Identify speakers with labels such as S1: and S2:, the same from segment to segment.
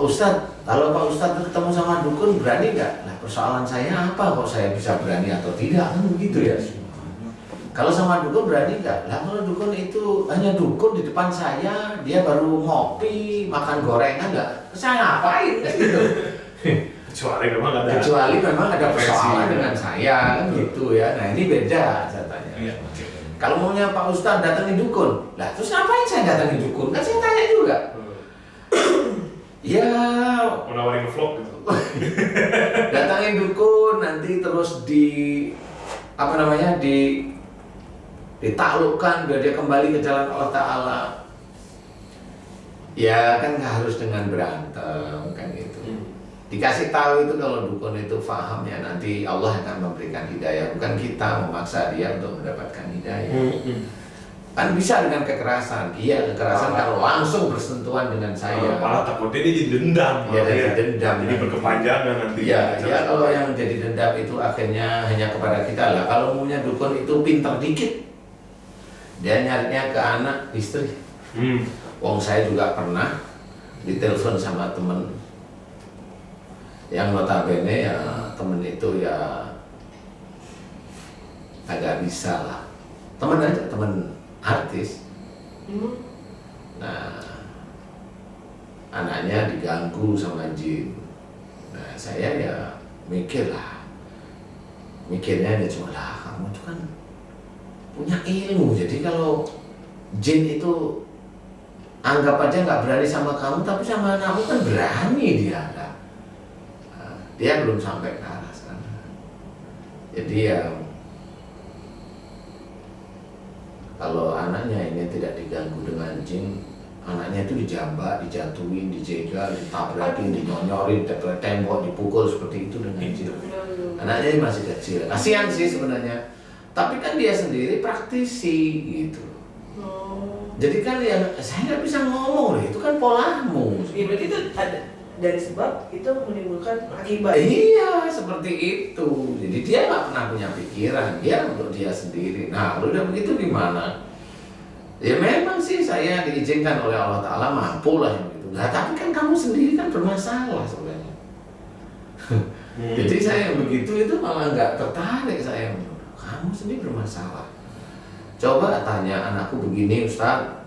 S1: Pak Ustadz, kalau Pak Ustadz ketemu sama dukun berani nggak? Nah persoalan saya apa kok saya bisa berani atau tidak kan begitu ya. Kalau sama dukun berani nggak? Lah kalau dukun itu hanya dukun di depan saya, dia baru ngopi, makan gorengan nggak? Saya ngapain kan gitu. Kecuali memang ada persoalan dengan saya kan gitu ya. Nah ini beda saya tanya.
S2: Iya.
S1: Kalau maunya Pak Ustadz datangin dukun, lah terus ngapain saya datangin dukun? Kan saya tanya juga. Ya,
S2: Menawarin vlog gitu.
S1: datangin dukun nanti terus ditaklukkan biar dia kembali ke jalan Allah Ta'ala. Ya kan nggak harus dengan berantem kan gitu. Dikasih tahu itu kalau dukun itu paham ya nanti Allah akan memberikan hidayah, bukan kita memaksa dia untuk mendapatkan hidayah. Kan bisa dengan kekerasan, iya kekerasan kalau langsung bersentuhan dengan saya.
S2: Malah takutnya dia jadi dendam.
S1: Ya jadi dendam.
S2: Jadi berkepanjangan nanti.
S1: Ya kalau yang jadi dendam itu akhirnya hanya kepada kita lah. Kalau maunya dukun itu pintar dikit, dia nyarinya ke anak istri. Wong saya juga pernah ditelepon sama temen yang notabene ya temen itu ya agak bisa lah, temen aja, temen artis. Nah anaknya diganggu sama jin. Nah saya ya mikirnya dia cuma lah kamu itu kan punya ilmu, jadi kalau jin itu anggap aja nggak berani sama kamu, tapi sama anakmu kan berani dia. Nah, dia belum sampai ke arah sana. Jadi ya kalau anaknya ini tidak diganggu dengan jin, anaknya itu dijambak, dijatuhin, dijegal, ditabrakin, dinyonyorin, dipukul tembok, dipukul seperti itu dengan jin. Anaknya masih kecil, kasihan sih sebenarnya. Tapi kan dia sendiri praktisi gitu. Jadi kan ya saya nggak bisa ngomong, itu kan polamu.
S3: Ya, berarti itu ada dari sebab itu menimbulkan akibat.
S1: Iya seperti itu. Jadi dia nggak pernah punya pikiran, dia untuk dia sendiri. Nah kalau udah begitu gimana? Ya memang sih saya diizinkan oleh Allah Ta'ala mampu lah yang gitu. Nah tapi kan kamu sendiri kan bermasalah sebenarnya. Jadi saya yang begitu itu malah nggak tertarik saya. Kamu sendiri bermasalah. Coba tanya anakku begini Ustaz,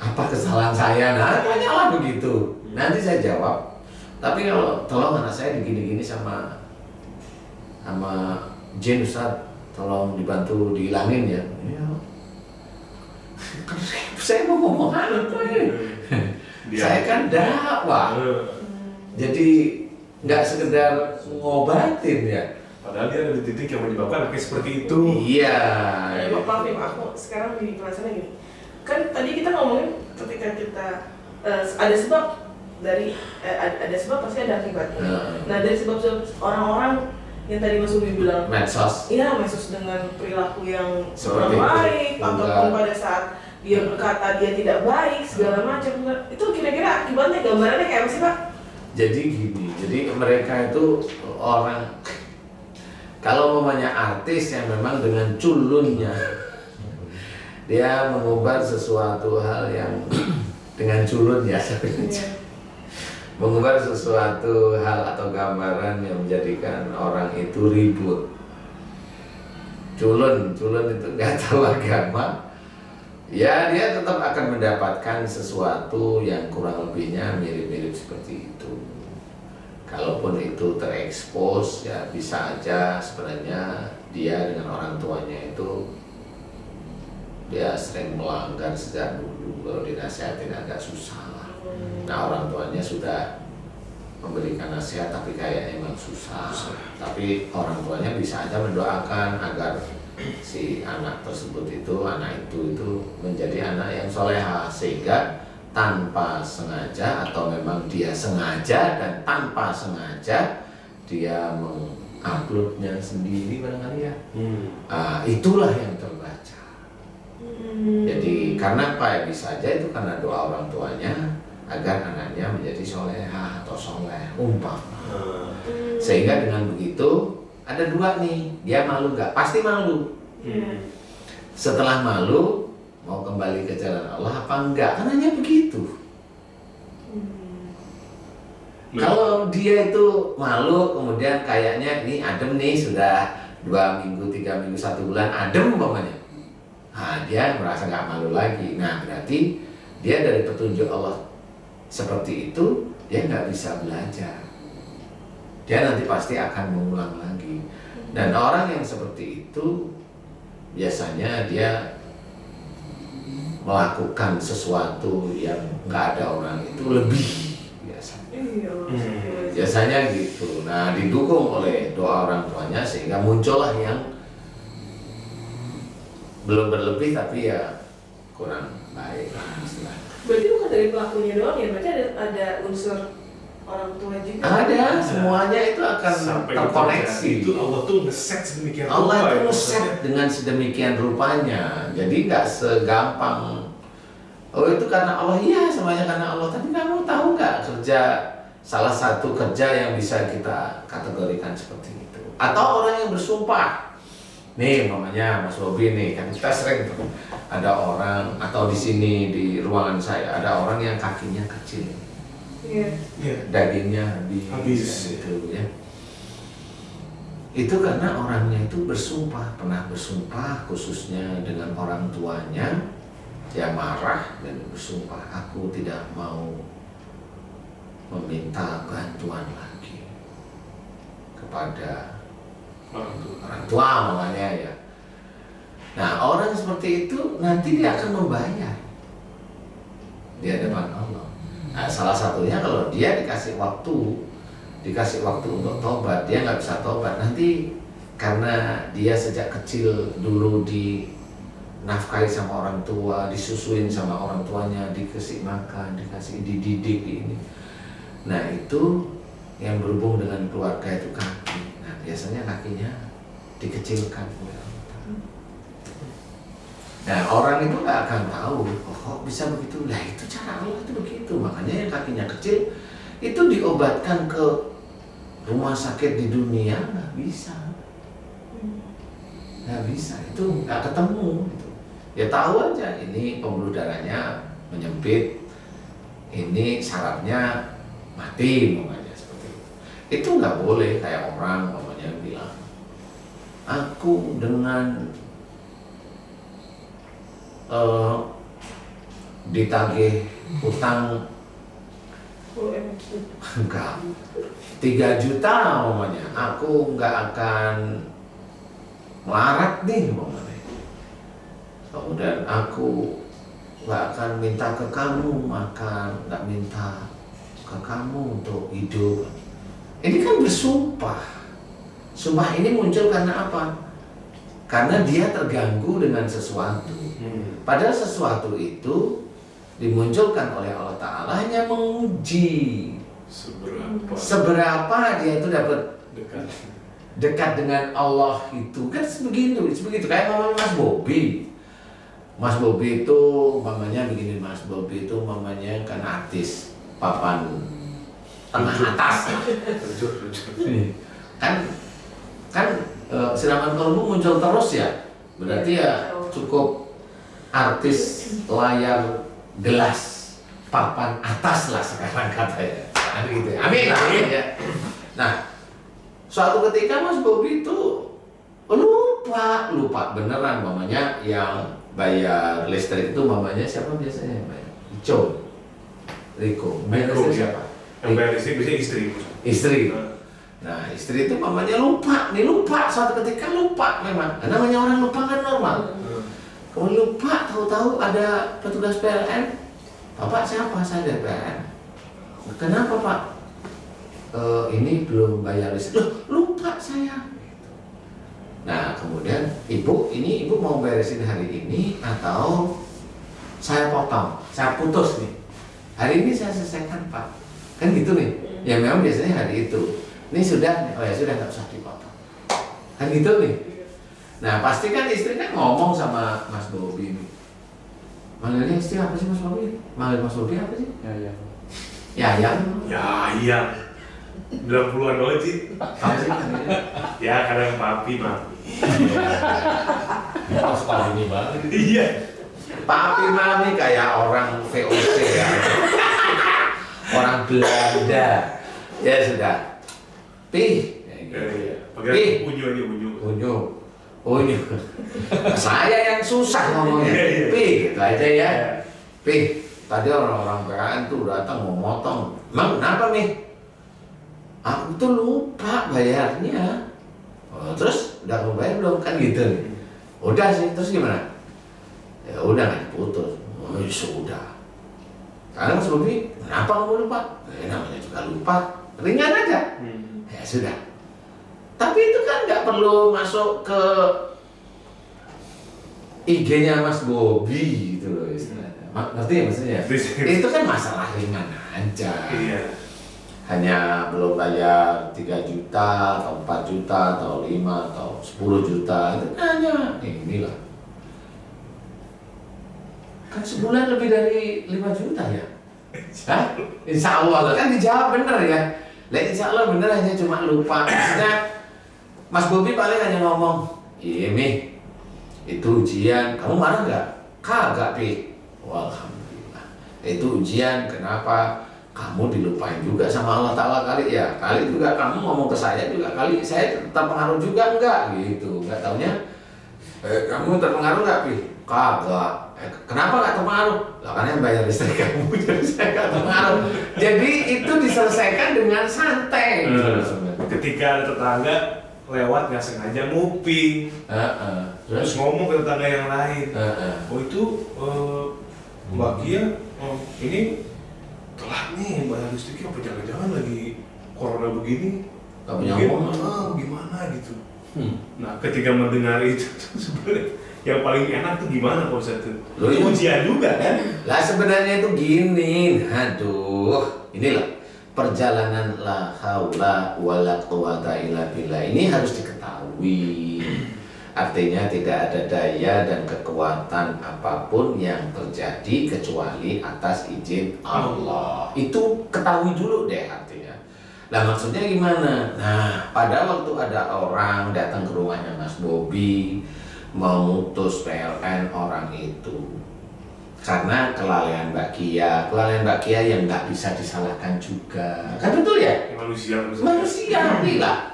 S1: apa kesalahan saya? Nah tanyalah begitu, nanti saya jawab. Tapi kalau tolong anak saya digini-gini sama jin Ustaz, tolong dibantu dihilangin ya. Saya mau ngomong apa ya? Saya kan dakwah, jadi nggak sekedar ngobatin ya.
S2: Padahal dia ada di titik yang menyebabkan kayak seperti itu.
S1: Iya.
S3: Maaf nih, aku sekarang di perasaannya gini. Kan tadi kita ngomongin ketika kita ada sebab dari ada sebab pasti ada akibatnya. Nah dari sebab-sebab orang-orang yang tadi Mas Ubi bilang
S1: medsos.
S3: Iya, medsos dengan perilaku yang
S1: Seperti
S3: kurang baik
S1: itu.
S3: ataupun pada saat dia berkata dia tidak baik segala macam. Itu kira-kira akibatnya gambarannya kayak apa sih Pak?
S1: Jadi gini, jadi mereka itu orang kalau namanya artis yang memang dengan culunnya dia mengumbar sesuatu hal yang dengan culun ya mengumbar sesuatu hal atau gambaran yang menjadikan orang itu ribut. Culun itu nggak tahu agama, ya dia tetap akan mendapatkan sesuatu yang kurang lebihnya mirip-mirip seperti itu. Kalaupun itu terekspos, ya bisa aja sebenarnya dia dengan orang tuanya itu dia sering melanggar sejak dulu. Kalau dinasihatin agak susah. Nah orang tuanya sudah memberikan nasihat tapi kayaknya emang susah. Tapi orang tuanya bisa aja mendoakan agar si anak tersebut itu, anak itu menjadi anak yang soleha, sehingga tanpa sengaja atau memang dia sengaja dan tanpa sengaja dia menguploadnya sendiri barangkali ya. Itulah yang terbaca. Jadi karena apa ya, bisa aja itu karena doa orang tuanya agar anaknya menjadi soleha atau soleh umpama. Sehingga dengan begitu ada dua nih, dia malu nggak? Pasti malu. Setelah malu mau kembali ke jalan Allah apa enggak? Kan hanya begitu. Kalau dia itu malu, kemudian kayaknya ini adem nih sudah 2 minggu, 3 minggu, 1 bulan adem umpamanya. Nah, dia merasa nggak malu lagi. Nah, berarti dia dari petunjuk Allah seperti itu, dia nggak bisa belajar. Dia nanti pasti akan mengulang lagi. Dan orang yang seperti itu biasanya dia melakukan sesuatu yang nggak ada orang itu lebih biasanya. Biasanya gitu. Nah, didukung oleh doa orang tuanya sehingga muncullah yang belum berlebih tapi ya kurang baik lah istilahnya.
S3: Berarti bukan dari pelakunya doang ya, berarti ada unsur orang tua juga.
S1: Ada, semuanya itu akan
S2: Sampai
S1: terkoneksi.
S2: itu Allah tuh nge-set sedemikian
S1: Allah
S2: rupa
S1: itu
S2: ya,
S1: nge-set dengan sedemikian rupanya. Jadi nggak segampang. Oh itu karena Allah, iya semuanya karena Allah. Tapi kamu tahu nggak kerja, salah satu kerja yang bisa kita kategorikan seperti itu? Atau orang yang bersumpah. Nih mamanya Mas Bobi nih, kan kita sering tuh ada orang atau di sini di ruangan saya ada orang yang kakinya kecil.
S3: Iya.
S1: Dagingnya
S2: Habis.
S1: gitu ya. Itu karena orangnya itu bersumpah, pernah bersumpah khususnya dengan orang tuanya, dia marah dan bersumpah, aku tidak mau meminta bantuan lagi kepada orang tua mamanya ya. Nah orang seperti itu nanti dia akan membayar di hadapan Allah. Nah, salah satunya kalau dia dikasih waktu untuk tobat, dia nggak bisa tobat nanti karena dia sejak kecil dulu dinafkahi sama orang tua, disusuin sama orang tuanya, dikasih makan, dikasih dididik ini. Nah itu yang berhubung dengan keluarga itu kaki. Nah biasanya kakinya dikecilkan oleh Allah. Nah orang itu nggak akan tahu, oh, kok bisa begitu? Lah itu cara Allah itu begitu. Makanya yang kakinya kecil itu diobatkan ke rumah sakit di dunia nggak bisa, itu nggak ketemu. Gitu. Ya tahu aja ini pembuluh darahnya menyempit, ini sarafnya mati, makanya seperti itu. Itu nggak boleh kayak orang namanya bilang, aku dengan ditagih utang enggak 3 juta umpamanya, aku enggak akan melarat nih umpamanya. Kemudian aku enggak akan minta ke kamu makan, enggak minta ke kamu untuk hidup. Ini kan bersumpah. Sumpah ini muncul karena apa? Karena dia terganggu dengan sesuatu. Padahal sesuatu itu dimunculkan oleh Allah Ta'ala hanya menguji seberapa dia itu dapat dekat dengan Allah itu. Kan begitu kayak mamanya Mas Bobi. Mas Bobi itu mamanya begini, Mas Bobi itu mamanya kan artis papan tengah atas kan siraman kolbu muncul terus ya, berarti ya cukup artis layar gelas papan atas lah sekarang katanya. Gitu. Amin ya. Nah, suatu ketika Mas Bobi itu lupa beneran mamanya yang bayar listrik itu mamanya siapa biasanya? Ico, Riko. Siapa?
S2: Yang bayar listrik biasanya
S1: Istri. Nah, istri itu mamanya lupa suatu ketika lupa memang. Namanya orang lupa kan normal. Kalau lupa, tahu-tahu ada petugas PLN, Bapak siapa? Saya dari PLN. Kenapa Pak? Ini belum bayar listrik. Loh, lupa saya. Nah kemudian ibu mau beresin hari ini atau saya potong, saya putus nih. Hari ini saya selesaikan Pak. Kan gitu nih. Ya memang biasanya hari itu. Ini sudah, oh ya sudah nggak usah dipotong. Kan gitu nih. Nah pasti kan istri kan ngomong sama Mas Bobi ini. Manggilnya istri apa sih Mas Bobi? Manggil Mas Bobi apa sih? Ya.
S2: 90-an doang sih.
S1: Apa sih manggilnya?
S2: Ya kadang papi mami.
S4: Harus tahu ini banget.
S2: Iya.
S1: Papi mami kayak orang VOC ya. Orang Belanda. Ya sudah. Pi.
S2: Iya.
S1: Pi.
S2: Pakai unyu aja unyu.
S1: Unyu. Saya yang susah ngomongnya.
S2: Iya.
S1: Pi, gitu aja ya. Pi, tadi orang-orang PKN tuh datang mau motong. Emang kenapa nih? Aku tuh lupa bayarnya. Oh, terus udah mau bayar belum kan gitu? Udah sih, terus gimana? Ya udah nggak diputus. Oh ya sudah. Sekarang Mas Bobi, kenapa kamu lupa? Namanya juga lupa. Ringan aja. Ya sudah. Tapi itu kan nggak perlu masuk ke IG-nya Mas Bobi gitu loh istilahnya. Ngerti ya maksudnya? Itu kan masalah ringan aja.
S2: Iya.
S1: Hanya belum bayar 3 juta atau 4 juta atau 5 atau 10 juta itu hanya inilah. Kan sebulan lebih dari 5 juta ya? Hah? Insya Allah kan dijawab bener ya. Lah insya Allah bener, hanya cuma lupa. Maksudnya Mas Bobi paling hanya ngomong, iya Mi, itu ujian, kamu marah nggak? Kagak Pi. Walhamdulillah. Itu ujian, kenapa? Kamu dilupain juga sama Allah Ta'ala kali ya. Kali juga kamu ngomong ke saya juga, kali saya terpengaruh juga enggak gitu. Enggak taunya, kamu terpengaruh nggak Pi? Kagak. Kenapa nggak terpengaruh? Lah karena yang bayar listrik kamu, jadi saya nggak terpengaruh. Jadi itu diselesaikan dengan santai gitu.
S2: Ketika ada tetangga lewat nggak sengaja nguping, terus ngomong ke tetangga yang lain, oh itu Mbak Kia, ini telat nih bayar listriknya, apa jangan-jangan lagi corona begini, gimana gitu. Nah ketika mendengar itu sebenarnya yang paling enak tuh gimana Pak Ustadz tuh? Itu ujian juga kan?
S1: Lah sebenarnya itu gini, aduh, inilah perjalanan la haula wala quwata illa billah ini harus diketahui. Artinya tidak ada daya dan kekuatan apapun yang terjadi kecuali atas izin Allah. Itu ketahui dulu deh artinya. Lah maksudnya gimana? Nah, pada waktu ada orang datang ke rumahnya Mas Bobi mau mutus PLN orang itu karena kelalaian Mbak Kia yang nggak bisa disalahkan juga. Kan betul ya? Manusia lah.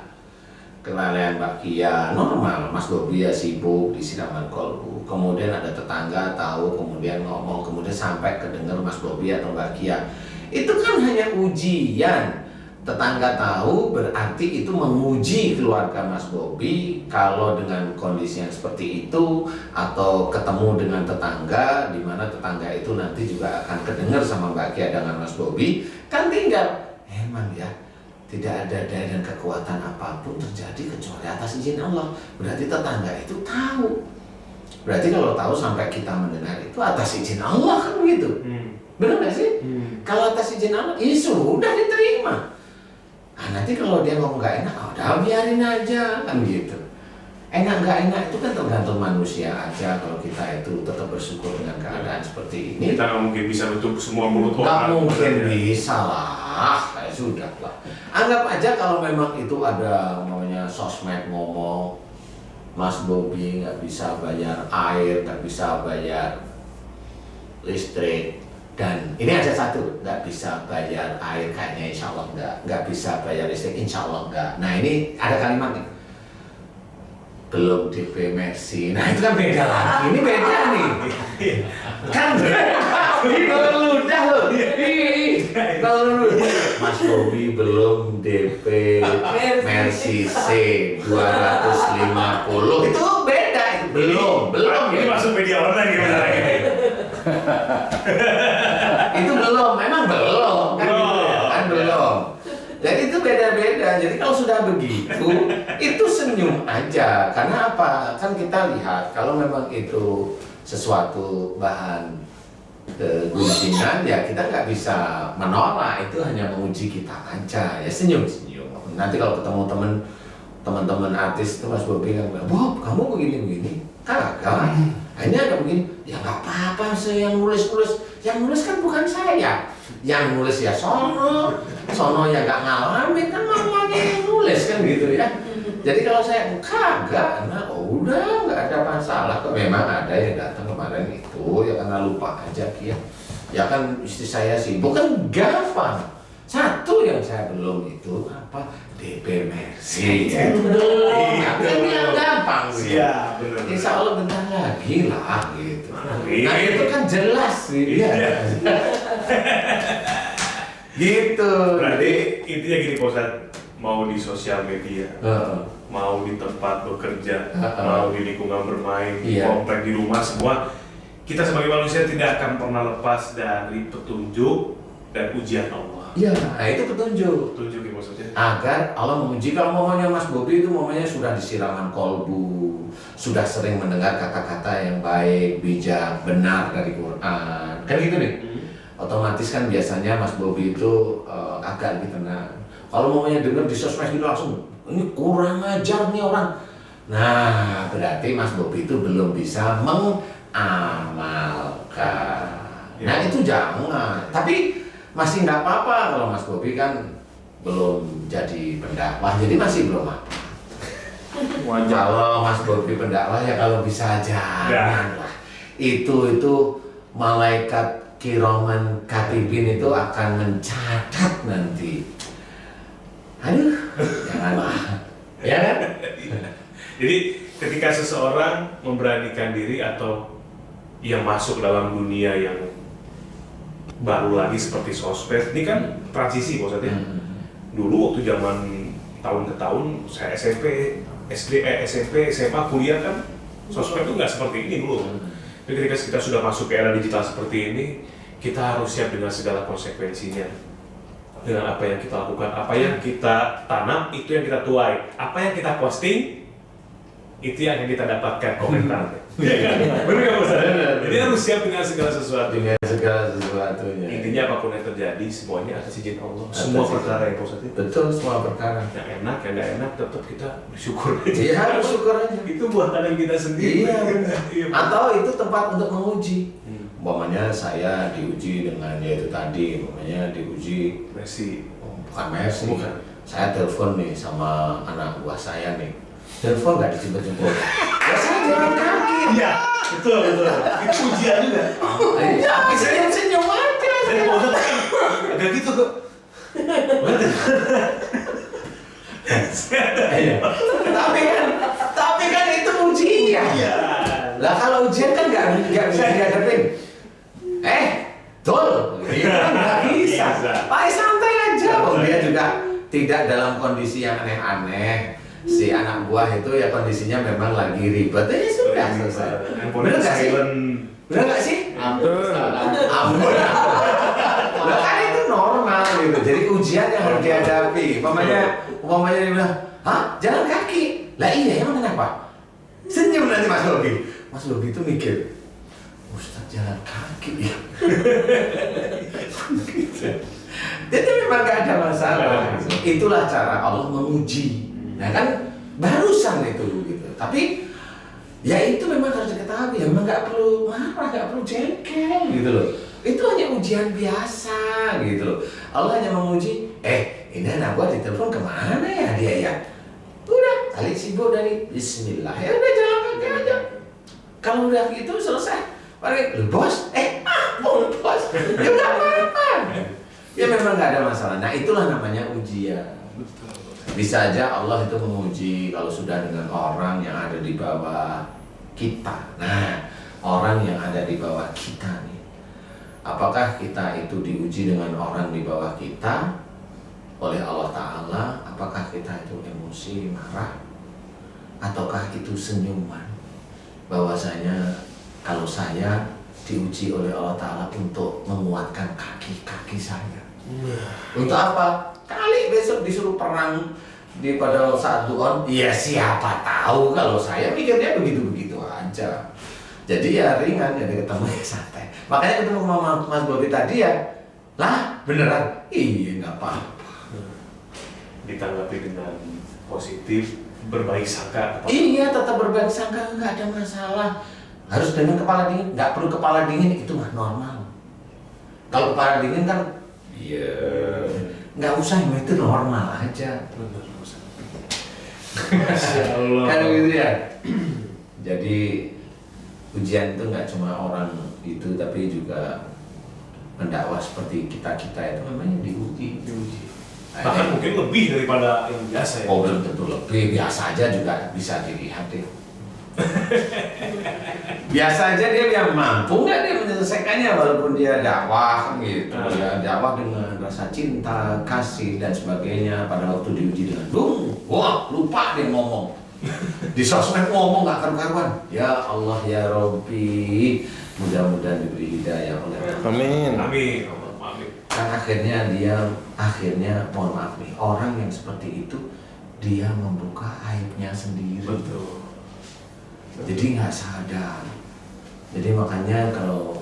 S1: Kelalaian Mbak Kia normal, Mas Bobi ya sibuk di siraman kolbu. Kemudian ada tetangga tahu, kemudian ngomong, kemudian sampai kedengar Mas Bobi atau Mbak Kia. Itu kan hanya ujian. Tetangga tahu berarti itu menguji keluarga Mas Bobi. Kalau dengan kondisi yang seperti itu atau ketemu dengan tetangga, di mana tetangga itu nanti juga akan kedengar sama Mbak Kia dengan Mas Bobi, kan tinggal emang ya. Tidak ada daya dan kekuatan apapun terjadi kecuali atas izin Allah. Berarti tetangga itu tahu. Berarti kalau tahu sampai kita mendengar itu atas izin Allah kan begitu. Benar nggak sih? Kalau atas izin Allah, ya sudah diterima. Nah, nanti kalau dia ngomong nggak enak, udah biarin aja kan gitu. Enak nggak enak itu kan tergantung manusia aja. Kalau kita itu tetap bersyukur dengan keadaan seperti ini.
S2: Kita nggak mungkin bisa nutup semua mulut orang.
S1: Nggak mungkin bisa lah, kayak sudah lah. Anggap aja kalau memang itu ada namanya sosmed ngomong, Mas Bobi nggak bisa bayar air, nggak bisa bayar listrik, dan ini ada satu nggak bisa bayar air kayaknya insya Allah nggak bisa bayar listrik insya Allah nggak. Nah ini ada kalimat nih, belum DP Mercy. Nah itu kan beda lagi, ini beda nih. Kan kalau ludah loh. Kalau Mas Bobi belum DP Mercy C 250 itu beda, itu belum
S2: Ini
S1: ya.
S2: masuk media online gimana ini?
S1: Itu belum, memang belum kan gitu ya, kan belum. Jadi itu beda-beda. Jadi kalau sudah begitu, itu senyum aja. Karena apa? Kan kita lihat kalau memang itu sesuatu bahan gunjingan, ya kita nggak bisa menolak. Itu hanya menguji kita aja. Ya senyum-senyum. Nanti kalau ketemu teman-teman artis itu Mas Bobi kan bilang, Bob, kamu begini-begini. Kagak. Hanya ada begini. Ya nggak apa-apa saya yang nulis-nulis. Yang nulis kan bukan saya. Yang nulis ya sono ya nggak ngalamin kan mamanya yang nulis kan gitu ya. Jadi kalau saya kagak, nah udah nggak ada masalah kok. Memang ada yang datang kemarin itu ya karena lupa aja Kia. Ya kan istri saya sibuk kan gampang. Satu yang saya belum itu apa? DP Mercy. Itu belum. Tapi yang gampang.
S2: Siap, benar.
S1: Insya Allah bentar lagi lah gitu.
S2: Amin.
S1: Nah itu kan jelas sih. Iya. Gitu.
S2: Berarti intinya gini Pak Ustadz, mau di sosial media, mau di tempat bekerja, mau di lingkungan bermain, komplek, di rumah, semua kita sebagai manusia tidak akan pernah lepas dari petunjuk dan ujian Allah.
S1: Iya, nah itu petunjuk.
S2: Petunjuk ya maksudnya.
S1: Agar Allah menguji. Kalau momennya Mas Bobi itu momennya sudah disiraman kolbu, sudah sering mendengar kata-kata yang baik, bijak, benar dari Quran. Kan gitu nih. Otomatis kan biasanya Mas Bobi itu agak lebih tenang. Kalau momennya dengar di sosmed itu langsung, ini kurang ajar nih orang. Nah, berarti Mas Bobi itu belum bisa mengamalkan. Nah itu jangan. Tapi masih nggak apa-apa kalau Mas Bobi kan belum jadi pendakwah, jadi masih belum apa. Kalau Mas Bobi pendakwah ya kalau bisa jangan lah. Itu malaikat kiraman katibin itu akan mencatat nanti. Aduh, janganlah. Ya kan?
S2: Jadi ketika seseorang memberanikan diri atau yang masuk dalam dunia yang baru lagi seperti sosmed, ini kan transisi maksudnya. Dulu waktu zaman tahun ke tahun saya SMP, SMA, kuliah kan sosmed itu nggak seperti ini dulu. Tapi ketika kita sudah masuk ke era digital seperti ini, kita harus siap dengan segala konsekuensinya. Dengan apa yang kita lakukan, apa yang kita tanam, itu yang kita tuai. Apa yang kita posting, itu yang akan kita dapatkan komentarnya. Iya kan? Benar nggak Mas? Jadi harus siap dengan segala sesuatu.
S1: Dengan segala sesuatunya.
S2: Intinya apapun yang terjadi, semuanya atas izin Allah. Semua perkara yang positif.
S1: Betul, semua perkara.
S2: Yang enak, yang nggak enak, tetap kita bersyukur aja.
S1: Iya, bersyukur aja.
S2: Itu buatan kita sendiri.
S1: Iya. Atau itu tempat untuk menguji. Umpamanya saya diuji dengan yaitu tadi, umpamanya diuji
S2: Mercy.
S1: Bukan Mercy. Bukan. Saya telepon nih sama anak buah saya nih. Telepon nggak dijemput-jemput. Ya saya jalan kaki.
S2: Iya, betul. Itu ujian juga.
S1: Iya, senyum-senyum aja.
S2: Dari bosan agak gitu kok.
S1: Tapi kan itu ujian.
S2: Iya.
S1: Lah kalau ujian kan nggak bisa dihadapin. Tol, itu kan nggak bisa. Pakai santai aja. Oh dia juga tidak dalam kondisi yang aneh-aneh. Si anak buah itu ya kondisinya memang lagi ribet. Sudah selesai. Bener nggak sih? Bener nggak sih? Ampun. Lah kan itu normal gitu. Jadi ujian yang harus dihadapi. Umpamanya dia bilang, hah? Jalan kaki? Lah iya, emang kenapa? Senyum nanti Mas Bobi. Mas Bobi itu mikir, Ustaz jalan kaki ya. Jadi memang gak ada masalah. Itulah cara Allah menguji. Nah kan barusan itu gitu. Tapi ya itu memang harus diketahui. Ya memang gak perlu marah, gak perlu jengkel gitu loh. Itu hanya ujian biasa gitu loh. Allah hanya menguji. Ini anak gua ditelepon kemana ya dia ya? Udah kali sibuk dari Bismillah. Ya udah jalan kaki aja. Kalau udah gitu selesai. Bos, bos, ya udah apa-apa. Ya memang nggak ada masalah. Nah itulah namanya ujian. Bisa aja Allah itu menguji kalau sudah dengan orang yang ada di bawah kita. Nah orang yang ada di bawah kita nih, apakah kita itu diuji dengan orang di bawah kita oleh Allah Ta'ala? Apakah kita itu emosi, marah, ataukah itu senyuman? Bahwasanya kalau saya diuji oleh Allah Ta'ala untuk menguatkan kaki-kaki saya. Untuk apa? Kali besok disuruh perang pada saat du'on, ya siapa tahu. Kalau saya mikirnya begitu-begitu aja. Jadi ya ringan, jadi ketemu ya santai. Makanya ketemu sama Mas Bobi tadi ya, lah beneran? Iya nggak apa-apa.
S2: Ditanggapi dengan positif, berbaik sangka.
S1: Iya tetap berbaik sangka, nggak ada masalah. Harus dengan kepala dingin, nggak perlu kepala dingin, itu mah normal. Kalau kepala dingin kan, nggak usah, itu normal aja.
S2: Masya Allah.
S1: Kan gitu ya. Jadi ujian itu nggak cuma orang itu, tapi juga mendakwah seperti kita itu memang diuji.
S2: Bahkan mungkin lebih daripada yang biasa ya.
S1: Oh belum tentu lebih, biasa aja juga bisa dilihat deh. Biasa aja dia yang mampu nggak dia menyelesaikannya walaupun dia dakwah gitu ya, dakwah dengan rasa cinta, kasih dan sebagainya. Pada waktu diuji dengan wah lupa dia ngomong. Di sosmed ngomong nggak karu-karuan. Ya Allah ya Robbi, mudah-mudahan diberi hidayah oleh Allah.
S2: Amin.
S1: Kan akhirnya mohon maaf nih, orang yang seperti itu dia membuka aibnya sendiri.
S2: Betul.
S1: Jadi nggak sadar. Jadi makanya kalau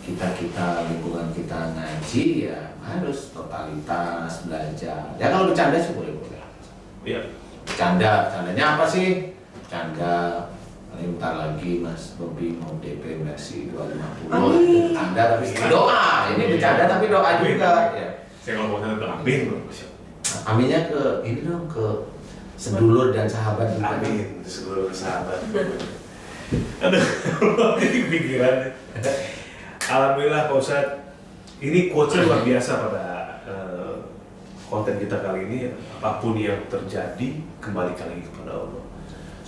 S1: kita lingkungan kita ngaji ya harus totalitas belajar. Ya kalau bercanda sih boleh.
S2: Iya.
S1: Candanya apa sih? Canda. Ini bentar lagi Mas Bobi mau DP Mercy 250. Canda tapi doa. Ini bercanda tapi doa juga. Ya.
S2: Saya kalau mau tentang amin.
S1: Aminnya ke ini dong, ke sedulur dan sahabat juga.
S2: Amin, sedulur sahabat. Aduh, ini kepikiran. Alhamdulillah Pak Ustadz, ini quotes luar biasa pada konten kita kali ini. Apapun yang terjadi, kembalikan lagi kepada Allah.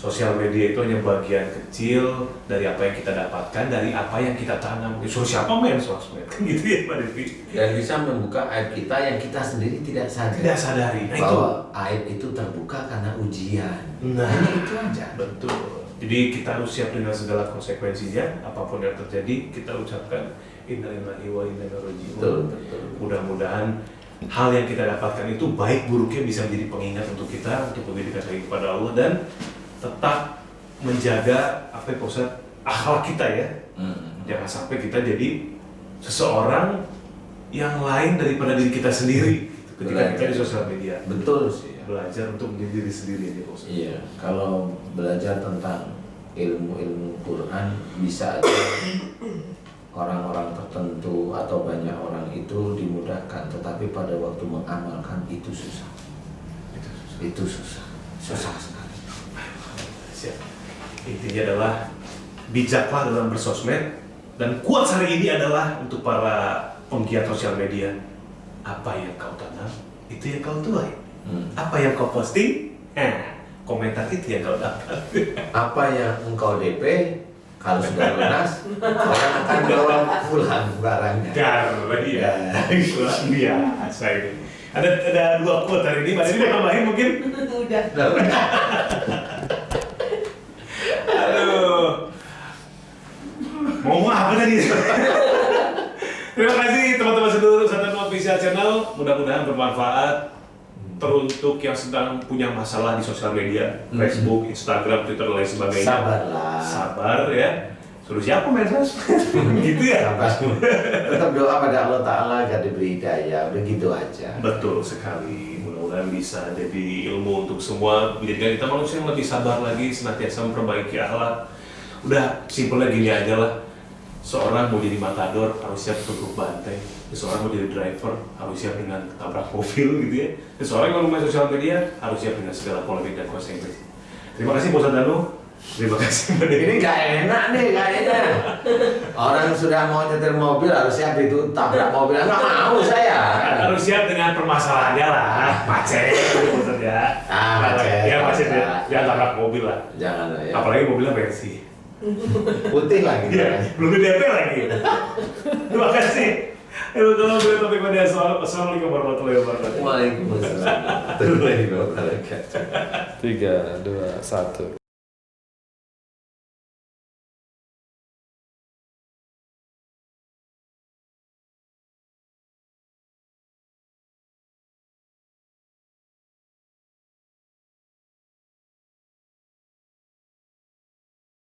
S2: Sosial media itu hanya bagian kecil dari apa yang kita dapatkan, dari apa yang kita tanam. So, siapa main sosmed? Kan gitu ya Pak Devi.
S1: Dan bisa membuka aib kita yang kita sendiri tidak
S2: sadari. Nah,
S1: bahwa aib itu terbuka karena ujian.
S2: Nah,
S1: itu aja.
S2: Betul. Jadi kita harus siap dengan segala konsekuensinya. Apapun yang terjadi, kita ucapkan innalillahi wa inna ilaihi raji'un. Mudah-mudahan hal yang kita dapatkan itu baik buruknya bisa menjadi pengingat untuk kita untuk lebih dekat lagi kepada Allah dan tetap menjaga apa yang Ustaz, akhlak kita ya. Jangan sampai kita jadi seseorang yang lain daripada diri kita sendiri ketika kita di sosial media.
S1: Betul sih.
S2: Belajar untuk menjadi diri sendiri ya Ustaz.
S1: Iya, kalau belajar tentang ilmu Quran bisa aja orang-orang tertentu atau banyak orang itu dimudahkan, tetapi pada waktu mengamalkan itu susah. Itu susah sekali.
S2: Intinya adalah bijaklah dalam bersosmed, dan quotes hari ini adalah untuk para penggiat sosial media. Apa yang kau tanam, itu yang kau tuai. Apa yang kau posting, komentar itu yang kau dapat.
S1: Apa yang engkau DP, kalau sudah lunas, orang akan bawa pulang barangnya.
S2: Iya, luar biasa ini. Ada 2 quote hari ini, Mbak Devi mau tambahin mungkin?
S3: Udah.
S2: Aduh. Mau ngomong apa tadi? Terima kasih teman-teman seluruh Santan Official Channel. Mudah-mudahan bermanfaat teruntuk yang sedang punya masalah di sosial media, Facebook, Instagram, Twitter, dan lain sebagainya. Sabar ya. Suruh siapa main sosmed? Gitu ya.
S1: Tetap doa pada Allah Ta'ala agar diberi hidayah. Udah gitu aja.
S2: Betul sekali. Mudah-mudahan bisa jadi ilmu untuk semua, menjadikan kita manusia yang lebih sabar lagi, senantiasa memperbaiki akhlak. Udah simpelnya gini aja lah. Seorang mau jadi matador harus siap untuk bantai. Seorang mau jadi driver harus siap dengan tabrak mobil gitu ya. Seorang yang mau main sosial media harus siap dengan segala polemik dan konsekuensi. Terima kasih Bosan Danu. Terima kasih.
S1: Ini gak enak nih kayaknya. Orang sudah mau nyetir mobil harus siap itu tabrak mobil. Nggak mau saya.
S2: Harus siap dengan permasalahannya lah. Macet maksudnya.
S1: Macet.
S2: Ya macet ya. Jangan tabrak mobil lah.
S1: Jangan ya.
S2: Apalagi mobilnya Mercy.
S1: Putih lagi.
S2: Ya, belum di DP lagi. Terima kasih. Kalau boleh topik pada Assalamualaikum warahmatullahi wabarakatuh.
S1: Waalaikumsalam warahmatullahi wabarakatuh.
S4: 3, 2, 1